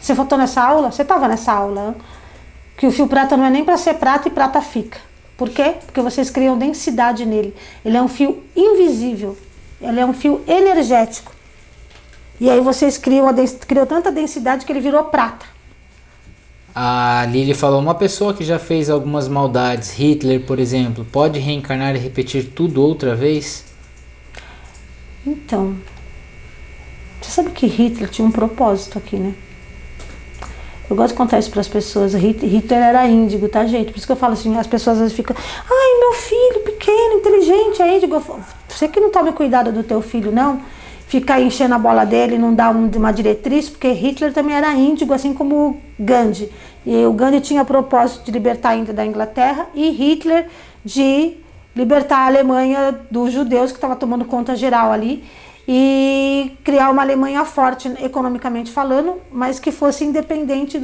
Você votou nessa aula? Você estava nessa aula? Que o fio prata não é nem para ser prata e prata fica. Por quê? Porque vocês criam densidade nele. Ele é um fio invisível. Ele é um fio energético. E aí vocês criam tanta densidade que ele virou prata. A Lili falou, uma pessoa que já fez algumas maldades, Hitler, por exemplo, pode reencarnar e repetir tudo outra vez? Então, você sabe que Hitler tinha um propósito aqui, né? Eu gosto de contar isso para as pessoas. Hitler era índigo, tá, gente? Por isso que eu falo assim, as pessoas às vezes ficam, ai, meu filho pequeno, inteligente, é índigo. Você que não tome cuidado do teu filho, não. Ficar enchendo a bola dele, não dar uma diretriz, porque Hitler também era índigo, assim como Gandhi. E o Gandhi tinha propósito de libertar a Índia da Inglaterra e Hitler de libertar a Alemanha dos judeus que estava tomando conta geral ali e criar uma Alemanha forte economicamente falando, mas que fosse independente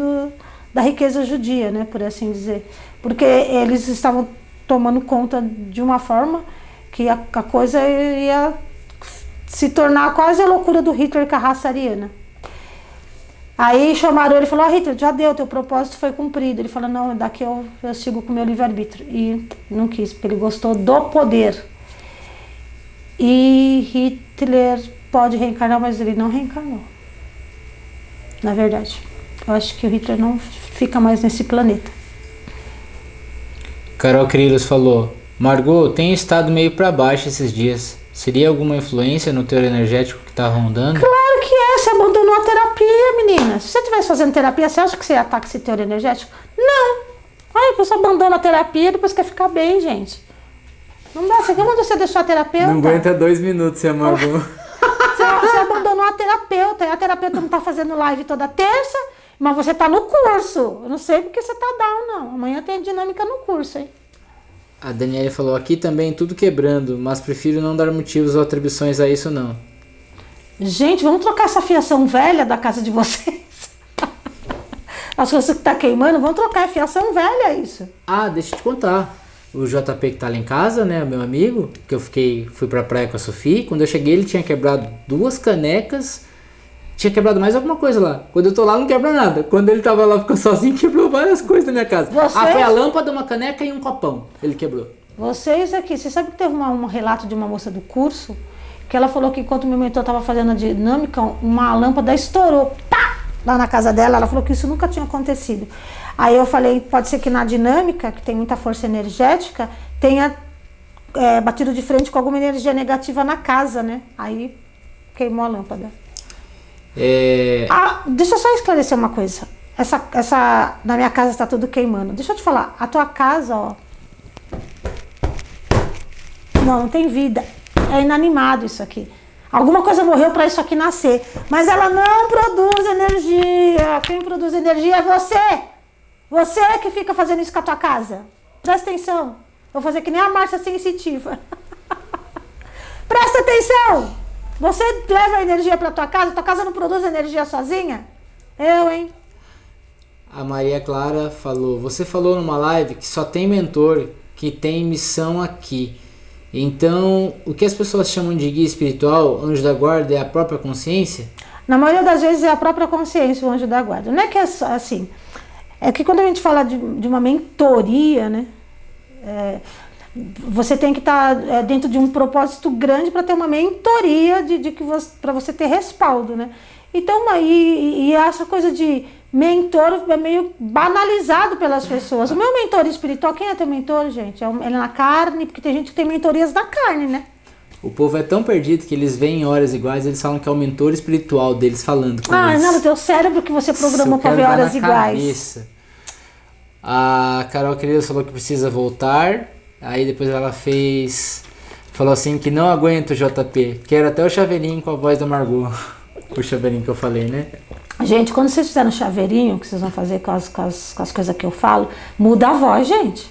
da riqueza judia, né, por assim dizer. Porque eles estavam tomando conta de uma forma que a coisa ia se tornar quase a loucura do Hitler com a raça ariana. Aí chamaram ele e falou, Hitler, já deu, teu propósito foi cumprido. Ele falou, não, daqui eu sigo com o meu livre-arbítrio. E não quis, porque ele gostou do poder. E Hitler pode reencarnar, mas ele não reencarnou. Na verdade. Eu acho que o Hitler não fica mais nesse planeta. Carol Crilos falou, Margot, tem estado meio para baixo esses dias. Seria alguma influência no teor energético que tá rondando? Claro que é, você abandonou a terapia, menina. Se você estivesse fazendo terapia, você acha que você ia atacar esse teor energético? Não. Aí a pessoa abandona a terapia e depois quer ficar bem, gente. Não dá, você quer mandar você deixar a terapeuta? Não aguenta 2 minutos, você Margot. Você abandonou a terapeuta, e a terapeuta não tá fazendo live toda terça, mas você tá no curso. Eu não sei porque você tá down, não. Amanhã tem dinâmica no curso, hein? A Daniela falou, aqui também tudo quebrando, mas prefiro não dar motivos ou atribuições a isso não. Gente, vamos trocar essa fiação velha da casa de vocês. As coisas que tá queimando, vamos trocar a fiação velha, isso. Ah, deixa eu te contar. O JP que tá lá em casa, né, meu amigo, que eu fui pra praia com a Sofia, quando eu cheguei ele tinha quebrado 2 canecas, tinha quebrado mais alguma coisa lá. Quando eu tô lá não quebra nada. Quando ele tava lá ficando sozinho, quebrou várias coisas na minha casa. Foi a lâmpada, uma caneca e um copão. Ele quebrou. Vocês aqui, você sabe que teve um relato de uma moça do curso, que ela falou que enquanto o meu mentor tava fazendo a dinâmica, uma lâmpada estourou, pá, lá na casa dela. Ela falou que isso nunca tinha acontecido. Aí eu falei, pode ser que na dinâmica, que tem muita força energética, tenha batido de frente com alguma energia negativa na casa, né? Aí queimou a lâmpada. Deixa eu só esclarecer uma coisa. Na minha casa está tudo queimando. Deixa eu te falar, a tua casa, ó. Não tem vida. É inanimado isso aqui. Alguma coisa morreu para isso aqui nascer. Mas ela não produz energia. Quem produz energia é você. Você é que fica fazendo isso com a tua casa. Presta atenção. Vou fazer que nem a Márcia sensitiva. Presta atenção. Você leva a energia para tua casa não produz energia sozinha? Eu, hein? A Maria Clara falou, você falou numa live que só tem mentor, que tem missão aqui. Então, o que as pessoas chamam de guia espiritual, anjo da guarda, é a própria consciência? Na maioria das vezes é a própria consciência, o anjo da guarda. Não é que é assim, é que quando a gente fala de uma mentoria, né? Você tem que estar dentro de um propósito grande para ter uma mentoria para você ter respaldo, né? Então, e essa coisa de mentor é meio banalizado pelas pessoas. O meu mentor espiritual, quem é teu mentor, gente? Ele é na carne, porque tem gente que tem mentorias da carne, né? O povo é tão perdido que eles veem horas iguais, eles falam que é o mentor espiritual deles falando com eles. Não, o teu cérebro que você programou para ver horas iguais. Cabeça. A Carol Querido falou que precisa voltar. Aí depois ela falou assim que não aguenta o JP. Quero até o chaveirinho com a voz da Margot. O chaveirinho que eu falei, né? Gente, quando vocês fizerem o chaveirinho, que vocês vão fazer com as coisas que eu falo, muda a voz, gente.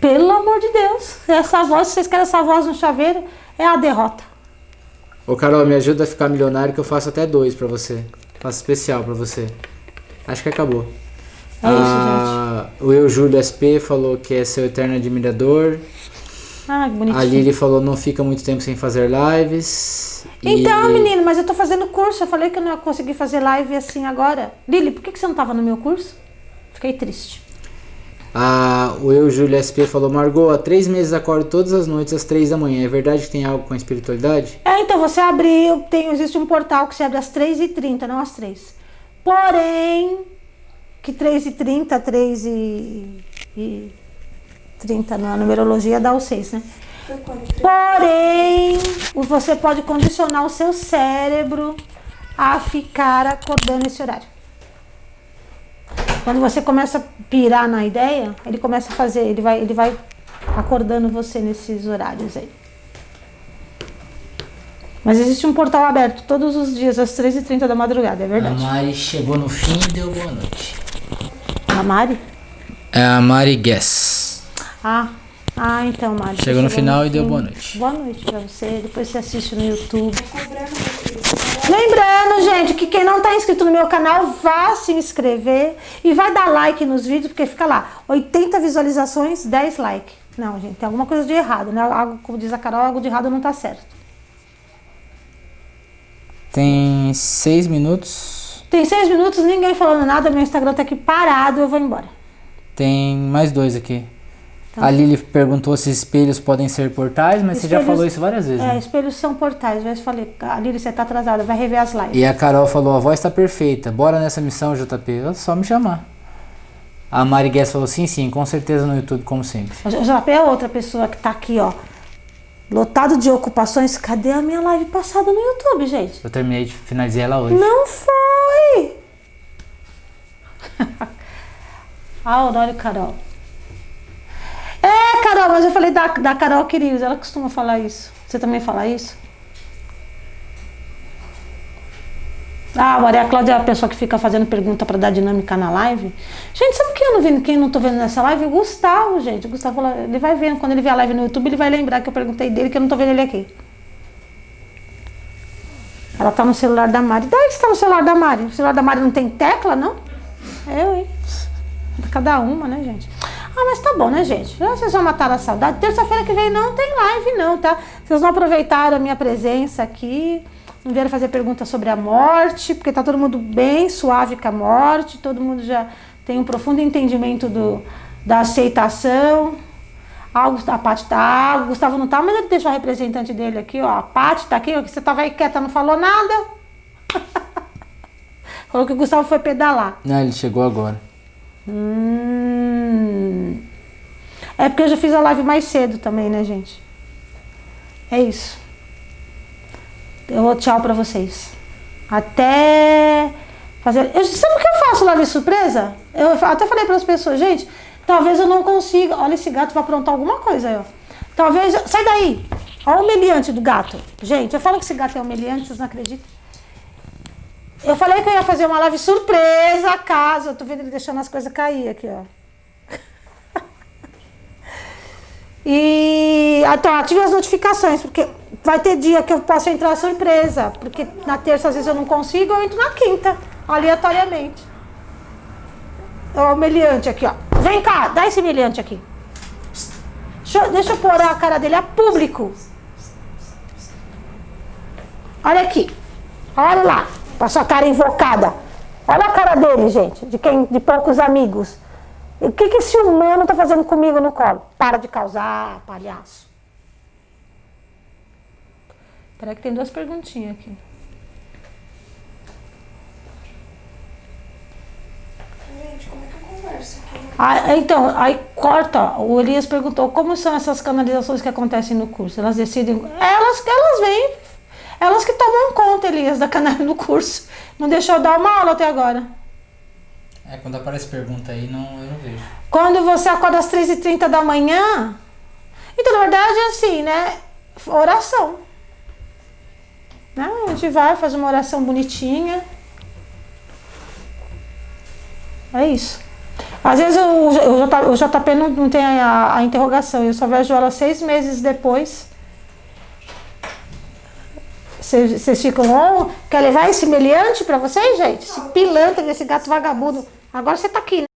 Pelo amor de Deus. Essa voz, se vocês querem essa voz no chaveiro, é a derrota. Ô Carol, me ajuda a ficar milionário que eu faço até 2 pra você. Faço especial pra você. Acho que acabou. É isso, gente. O Eu Júlio SP falou que é seu eterno admirador. Ah, que bonitinho. A Lili falou não fica muito tempo sem fazer lives. Então, menino, mas eu tô fazendo curso. Eu falei que eu não ia conseguir fazer live assim agora. Lili, por que você não tava no meu curso? Fiquei triste. O Eu Júlio SP falou, Margot, há 3 meses acordo todas as noites às 3 da manhã. É verdade que tem algo com a espiritualidade? Então você abriu, existe um portal que se abre às 3h30, não às 3. Porém, que 3h30, 3h30 na numerologia dá o 6, né? Porém, você pode condicionar o seu cérebro a ficar acordando esse horário. Quando você começa a pirar na ideia, ele começa a fazer, ele vai acordando você nesses horários aí. Mas existe um portal aberto todos os dias, às 3h30 da madrugada, é verdade. A Mari chegou no fim e deu boa noite. A Mari? É a Mari Guess. Então, Mari. Chegou no final e deu boa noite. Boa noite pra você, depois você assiste no YouTube. Lembrando, gente, que quem não tá inscrito no meu canal, vá se inscrever e vai dar like nos vídeos, porque fica lá, 80 visualizações, 10 likes. Não, gente, tem alguma coisa de errado, né? Algo, como diz a Carol, algo de errado não tá certo. Tem 6 minutos. Tem 6 minutos, ninguém falando nada, meu Instagram tá aqui parado, eu vou embora. Tem mais 2 aqui. Então, A Lili perguntou se espelhos podem ser portais, mas você já falou isso várias vezes. Né? Espelhos são portais. Eu falei, a Lili, você tá atrasada, vai rever as lives. E a Carol falou, a voz tá perfeita, bora nessa missão, JP. É só me chamar. A Mari Guess falou, sim, com certeza no YouTube, como sempre. O JP é outra pessoa que tá aqui, ó, lotado de ocupações. Cadê a minha live passada no YouTube, gente? Eu finalizei ela hoje. Não foi! Aurora e Carol. Carol, mas eu falei da Carol Queridos, ela costuma falar isso. Você também fala isso? Maria Cláudia é a pessoa que fica fazendo pergunta pra dar dinâmica na live. Gente, sabe quem não tô vendo nessa live? O Gustavo, gente. O Gustavo, ele vai vendo, quando ele vê a live no YouTube, ele vai lembrar que eu perguntei dele, que eu não tô vendo ele aqui. Ela tá no celular da Mari. Daí que você tá no celular da Mari? O celular da Mari não tem tecla, não? Eu, hein? Cada uma, né, gente? Mas tá bom, né, gente? Vocês vão matar a saudade. Terça-feira que vem não tem live, não, tá? Vocês não aproveitaram a minha presença aqui. Não vieram fazer perguntas sobre a morte, porque tá todo mundo bem suave com a morte. Todo mundo já tem um profundo entendimento da aceitação. A Paty tá, o Gustavo não tá, mas ele deixou a representante dele aqui, ó. A Paty tá aqui, ó, que você tava aí quieta, não falou nada. Falou que o Gustavo foi pedalar. Não, ele chegou agora. É porque eu já fiz a live mais cedo também, né, gente? É isso. Eu vou tchau pra vocês. Até fazer... Sabe por que eu faço live surpresa? Eu até falei para as pessoas, gente, talvez eu não consiga... Olha, esse gato vai aprontar alguma coisa aí, ó. Talvez... Sai daí! Olha o humilhante do gato. Gente, eu falo que esse gato é humilhante, vocês não acreditam? Eu falei que eu ia fazer uma live surpresa, caso... Eu tô vendo ele deixando as coisas cair aqui, ó. E então, ative as notificações, porque vai ter dia que eu posso entrar surpresa, porque na terça às vezes eu não consigo, eu entro na quinta, aleatoriamente. O humilhante aqui, ó. Vem cá, dá esse humilhante aqui. Deixa eu pôr a cara dele a público. Olha aqui. Olha lá, com a sua cara invocada. Olha a cara dele, gente, de poucos amigos. O que esse humano tá fazendo comigo no colo? Para de causar, palhaço. Peraí que tem 2 perguntinhas aqui. Gente, como é que eu converso aqui? Então, aí corta. O Elias perguntou como são essas canalizações que acontecem no curso. Elas decidem... Elas vêm. Elas que tomam conta, Elias, da canal no curso. Não deixou eu dar uma aula até agora. Quando aparece pergunta aí, eu não vejo. Quando você acorda às 3h30 da manhã... Então, na verdade, é assim, né? Oração. Né? A gente vai, faz uma oração bonitinha. É isso. Às vezes o JP não tem a interrogação. Eu só vejo ela 6 meses depois. Vocês ficam... Oh, quer levar esse meliante pra vocês, gente? Esse pilantra desse gato vagabundo. Agora você tá aqui, né?